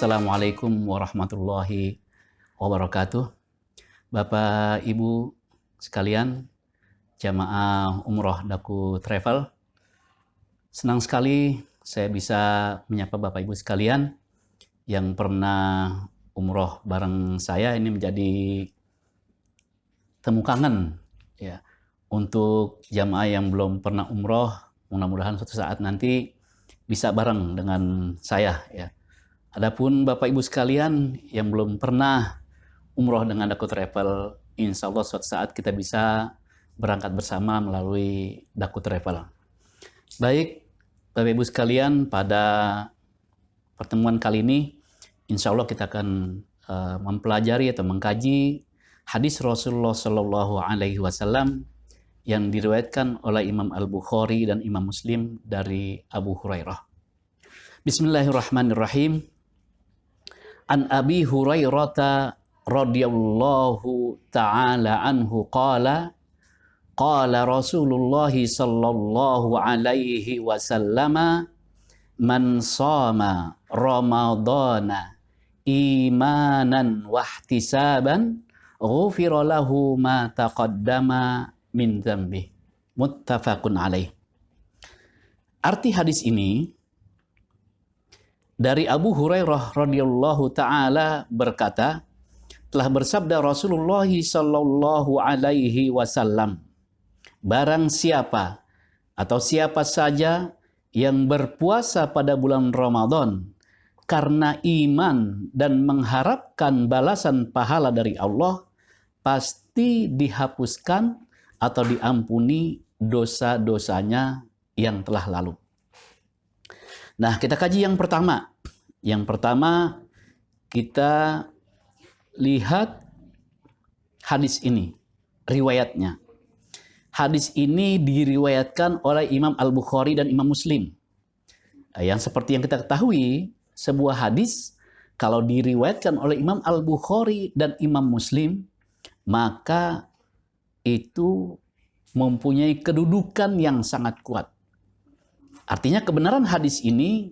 Assalamualaikum warahmatullahi wabarakatuh. Bapak Ibu sekalian, jamaah umroh Daku Travel. Senang sekali saya bisa menyapa Bapak Ibu sekalian yang pernah umroh bareng saya. Ini menjadi temu kangen ya. Untuk jamaah yang belum pernah umroh, mudah-mudahan suatu saat nanti bisa bareng dengan saya ya. Adapun Bapak Ibu sekalian yang belum pernah umroh dengan Daku Travel, insya Allah suatu saat kita bisa berangkat bersama melalui Daku Travel. Baik, Bapak Ibu sekalian, pada pertemuan kali ini, insya Allah kita akan mempelajari atau mengkaji hadis Rasulullah Shallallahu Alaihi Wasallam yang diriwayatkan oleh Imam Al-Bukhari dan Imam Muslim dari Abu Hurairah. Bismillahirrahmanirrahim. An Abi Hurairah radhiyallahu ta'ala anhu qala Rasulullah sallallahu alaihi wasallam man shama ramadhana imanan wa ihtisaban ghufira lahu ma taqaddama min dzambi. Muttafaqun alaih. Arti hadis ini dari Abu Hurairah radhiyallahu taala berkata, telah bersabda Rasulullah sallallahu alaihi wasallam, barang siapa atau siapa saja yang berpuasa pada bulan Ramadan karena iman dan mengharapkan balasan pahala dari Allah, pasti dihapuskan atau diampuni dosa-dosanya yang telah lalu. Nah, kita kaji yang pertama. Yang pertama, kita lihat hadis ini, riwayatnya. Hadis ini diriwayatkan oleh Imam Al-Bukhari dan Imam Muslim. Yang seperti yang kita ketahui, sebuah hadis kalau diriwayatkan oleh Imam Al-Bukhari dan Imam Muslim, maka itu mempunyai kedudukan yang sangat kuat. Artinya kebenaran hadis ini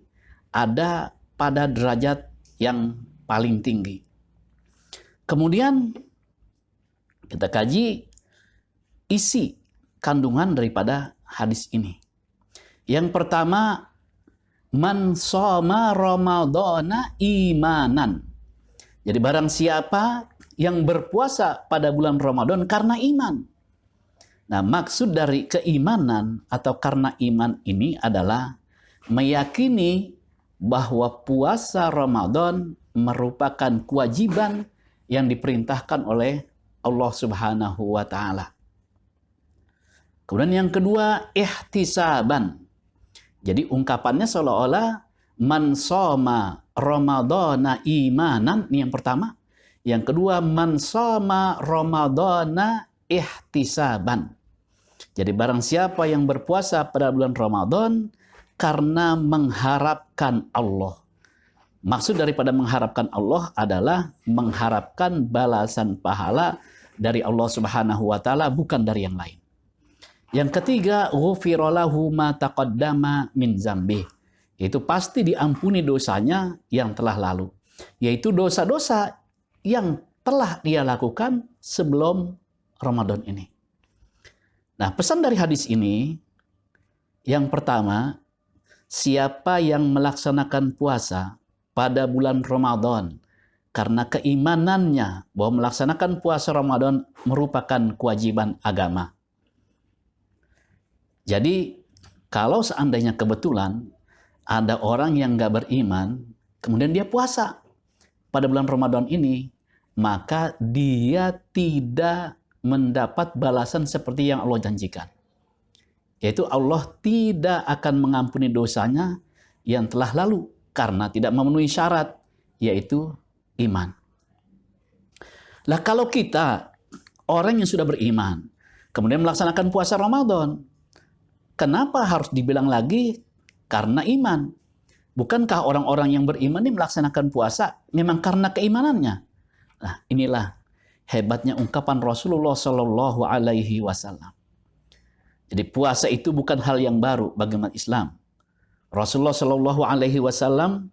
ada pada derajat yang paling tinggi. Kemudian kita kaji isi kandungan daripada hadis ini. Yang pertama, man shoma ramadhana imanan. Jadi barang siapa yang berpuasa pada bulan Ramadan karena iman. Nah, maksud dari keimanan atau karena iman ini adalah meyakini bahwa puasa Ramadan merupakan kewajiban yang diperintahkan oleh Allah Subhanahu wa taala. Kemudian yang kedua, ihtisaban. Jadi ungkapannya seolah-olah man shoma ramadhana imanan, ini yang pertama. Yang kedua, man shoma ramadhana ihtisaban. Jadi barang siapa yang berpuasa pada bulan Ramadan karena mengharapkan Allah. Maksud daripada mengharapkan Allah adalah mengharapkan balasan pahala dari Allah Subhanahu wa taala, bukan dari yang lain. Yang ketiga, ghufira lahu ma taqaddama min dzambi. Itu pasti diampuni dosanya yang telah lalu, yaitu dosa-dosa yang telah dia lakukan sebelum Ramadan ini. Nah, pesan dari hadis ini, yang pertama, siapa yang melaksanakan puasa pada bulan Ramadan karena keimanannya bahwa melaksanakan puasa Ramadan merupakan kewajiban agama. Jadi, kalau seandainya kebetulan ada orang yang nggak beriman, kemudian dia puasa pada bulan Ramadan ini, maka dia tidak mendapat balasan seperti yang Allah janjikan. Yaitu Allah tidak akan mengampuni dosanya yang telah lalu karena tidak memenuhi syarat, yaitu iman. Lah kalau kita, orang yang sudah beriman, kemudian melaksanakan puasa Ramadan, kenapa harus dibilang lagi karena iman? Bukankah orang-orang yang beriman ini melaksanakan puasa memang karena keimanannya? Nah, inilah hebatnya ungkapan Rasulullah Shallallahu Alaihi Wasallam. Jadi puasa itu bukan hal yang baru bagi umat Islam. Rasulullah Shallallahu Alaihi Wasallam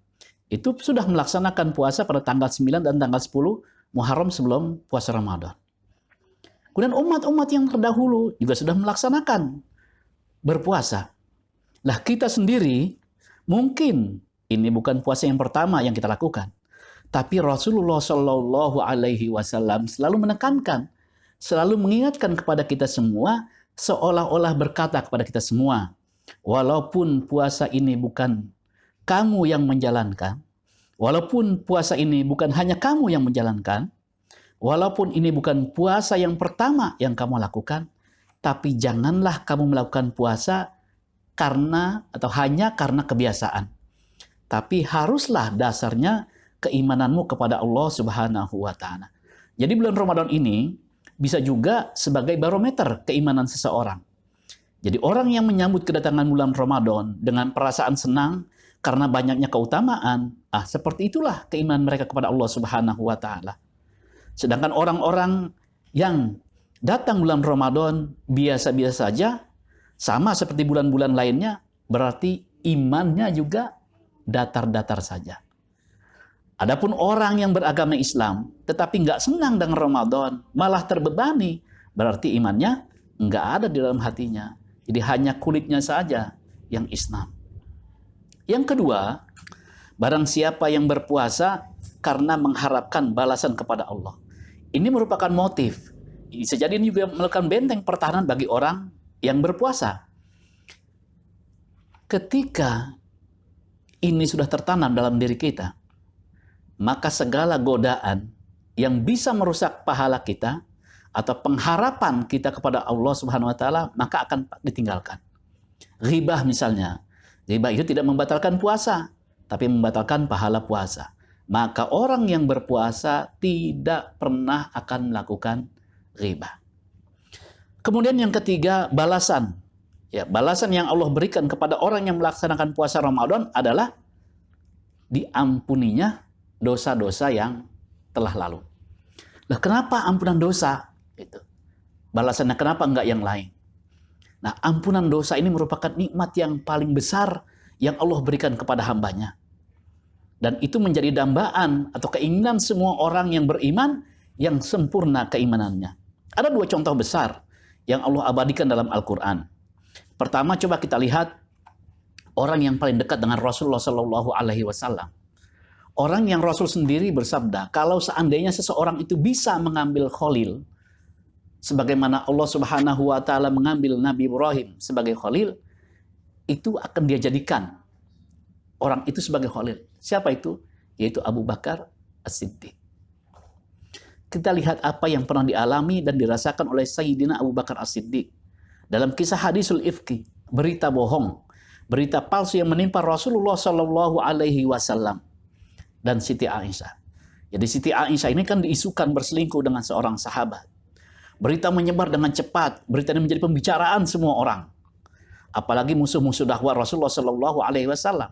itu sudah melaksanakan puasa pada tanggal 9 dan tanggal 10 Muharram sebelum puasa Ramadan. Kemudian umat-umat yang terdahulu juga sudah melaksanakan berpuasa. Lah kita sendiri mungkin ini bukan puasa yang pertama yang kita lakukan. Tapi Rasulullah Shallallahu Alaihi Wasallam selalu menekankan, selalu mengingatkan kepada kita semua, seolah-olah berkata kepada kita semua, walaupun puasa ini bukan kamu yang menjalankan, walaupun puasa ini bukan hanya kamu yang menjalankan, walaupun ini bukan puasa yang pertama yang kamu lakukan, tapi janganlah kamu melakukan puasa karena atau hanya karena kebiasaan. Tapi haruslah dasarnya keimananmu kepada Allah Subhanahu wa taala. Jadi bulan Ramadan ini bisa juga sebagai barometer keimanan seseorang. Jadi orang yang menyambut kedatangan bulan Ramadan dengan perasaan senang karena banyaknya keutamaan, seperti itulah keimanan mereka kepada Allah Subhanahu wa taala. Sedangkan orang-orang yang datang bulan Ramadan biasa-biasa saja, sama seperti bulan-bulan lainnya, berarti imannya juga datar-datar saja. Adapun orang yang beragama Islam, tetapi nggak senang dengan Ramadan, malah terbebani, berarti imannya nggak ada di dalam hatinya. Jadi hanya kulitnya saja yang Islam. Yang kedua, barang siapa yang berpuasa karena mengharapkan balasan kepada Allah. Ini merupakan motif. Bisa jadi ini juga melakukan benteng pertahanan bagi orang yang berpuasa. Ketika ini sudah tertanam dalam diri kita, maka segala godaan yang bisa merusak pahala kita atau pengharapan kita kepada Allah Subhanahu wa taala maka akan ditinggalkan. Ghibah misalnya. Ghibah itu tidak membatalkan puasa, tapi membatalkan pahala puasa. Maka orang yang berpuasa tidak pernah akan melakukan ghibah. Kemudian yang ketiga, balasan. Ya, balasan yang Allah berikan kepada orang yang melaksanakan puasa Ramadan adalah diampuninya dosa-dosa yang telah lalu. Lah kenapa ampunan dosa? Gitu. Balasannya kenapa enggak yang lain? Nah, ampunan dosa ini merupakan nikmat yang paling besar yang Allah berikan kepada hambanya. Dan itu menjadi dambaan atau keinginan semua orang yang beriman yang sempurna keimanannya. Ada dua contoh besar yang Allah abadikan dalam Al-Quran. Pertama, coba kita lihat orang yang paling dekat dengan Rasulullah Shallallahu Alaihi Wasallam. Orang yang Rasul sendiri bersabda, kalau seandainya seseorang itu bisa mengambil Khalil, sebagaimana Allah Subhanahu wa taala mengambil Nabi Ibrahim sebagai Khalil, itu akan dia jadikan orang itu sebagai Khalil. Siapa itu? Yaitu Abu Bakar As-Siddiq. Kita lihat apa yang pernah dialami dan dirasakan oleh Sayyidina Abu Bakar As-Siddiq. Dalam kisah hadisul ifki, berita bohong, berita palsu yang menimpa Rasulullah Shallallahu Alaihi Wasallam dan Siti Aisyah. Jadi Siti Aisyah ini kan diisukan berselingkuh dengan seorang sahabat. Berita menyebar dengan cepat, berita ini menjadi pembicaraan semua orang. Apalagi musuh-musuh dakwah Rasulullah Shallallahu Alaihi Wasallam.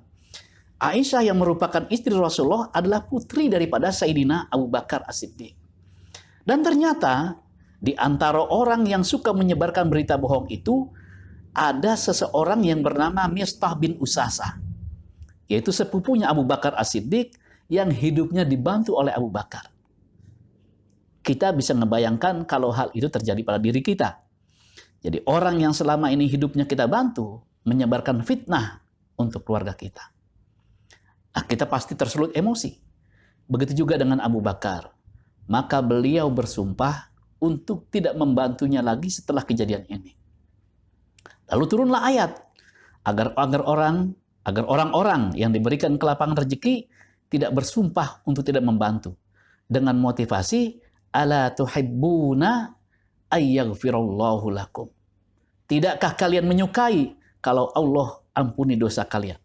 Aisyah yang merupakan istri Rasulullah adalah putri daripada Sayyidina Abu Bakar As-Siddiq. Dan ternyata di antara orang yang suka menyebarkan berita bohong itu ada seseorang yang bernama Mistah bin Usasah, yaitu sepupunya Abu Bakar As-Siddiq yang hidupnya dibantu oleh Abu Bakar. Kita bisa ngebayangkan kalau hal itu terjadi pada diri kita. Jadi orang yang selama ini hidupnya kita bantu menyebarkan fitnah untuk keluarga kita. Kita pasti tersulut emosi. Begitu juga dengan Abu Bakar. Maka beliau bersumpah untuk tidak membantunya lagi setelah kejadian ini. Lalu turunlah ayat agar orang-orang yang diberikan kelapangan rezeki tidak bersumpah untuk tidak membantu dengan motivasi ala tuhibbuna ayyaghfirallahu lakum. Tidakkah kalian menyukai kalau Allah ampuni dosa kalian?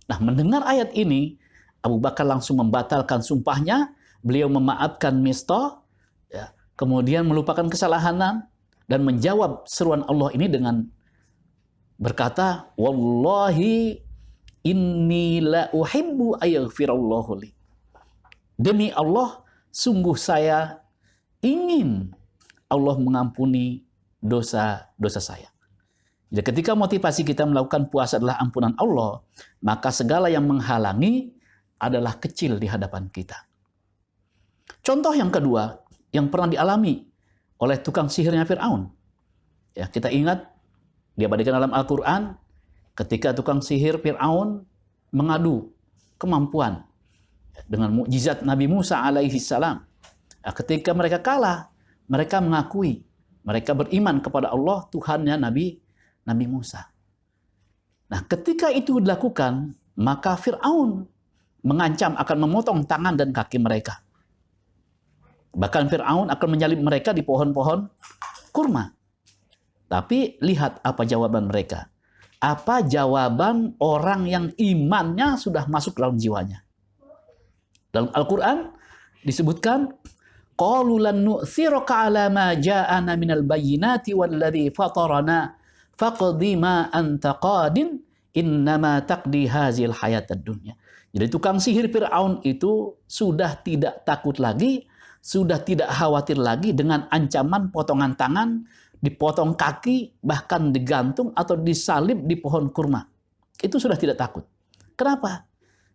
Nah, mendengar ayat ini, Abu Bakar langsung membatalkan sumpahnya, beliau memaafkan Mistah, ya, kemudian melupakan kesalahan dan menjawab seruan Allah ini dengan berkata, wallahi inni la uhibbu ayaghfirallahu li. Demi Allah, sungguh saya ingin Allah mengampuni dosa-dosa saya. Jadi ketika motivasi kita melakukan puasa adalah ampunan Allah, maka segala yang menghalangi adalah kecil di hadapan kita. Contoh yang kedua yang pernah dialami oleh tukang sihirnya Fir'aun. Ya, kita ingat diabadikan dalam Al-Quran ketika tukang sihir Fir'aun mengadu kemampuan dengan mukjizat Nabi Musa alaihi salam. Nah, ketika mereka kalah, mereka mengakui mereka beriman kepada Allah Tuhannya Nabi Musa. Nah, ketika itu dilakukan, maka Fir'aun mengancam akan memotong tangan dan kaki mereka. Bahkan Fir'aun akan menyalib mereka di pohon-pohon kurma. Tapi lihat apa jawaban mereka. Apa jawaban orang yang imannya sudah masuk dalam jiwanya. Dalam Al-Quran disebutkan, qalu lan nu'thiraka 'ala ma ja'ana minal bayyinati walladzi fatarana faqdi ma anta qadin innama taqdi hazil hayatad dunya. Jadi tukang sihir Fir'aun itu sudah tidak takut lagi, sudah tidak khawatir lagi dengan ancaman potongan tangan, dipotong kaki, bahkan digantung atau disalib di pohon kurma. Itu sudah tidak takut. Kenapa?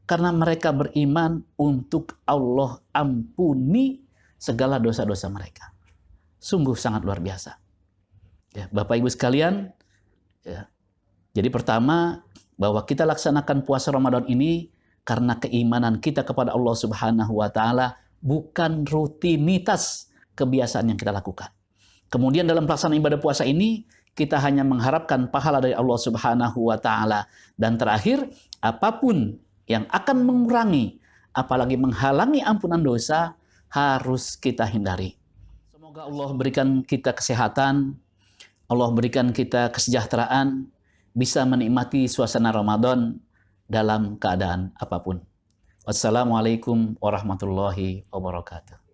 Karena mereka beriman untuk Allah ampuni segala dosa-dosa mereka. Sungguh sangat luar biasa. Ya, Bapak Ibu sekalian, ya. Jadi pertama, bahwa kita laksanakan puasa Ramadan ini karena keimanan kita kepada Allah Subhanahu wa Ta'ala, bukan rutinitas kebiasaan yang kita lakukan. Kemudian dalam pelaksanaan ibadah puasa ini, kita hanya mengharapkan pahala dari Allah Subhanahu wa Ta'ala. Dan terakhir, apapun yang akan mengurangi, apalagi menghalangi ampunan dosa, harus kita hindari. Semoga Allah berikan kita kesehatan, Allah berikan kita kesejahteraan, bisa menikmati suasana Ramadan dalam keadaan apapun. Wassalamualaikum warahmatullahi wabarakatuh.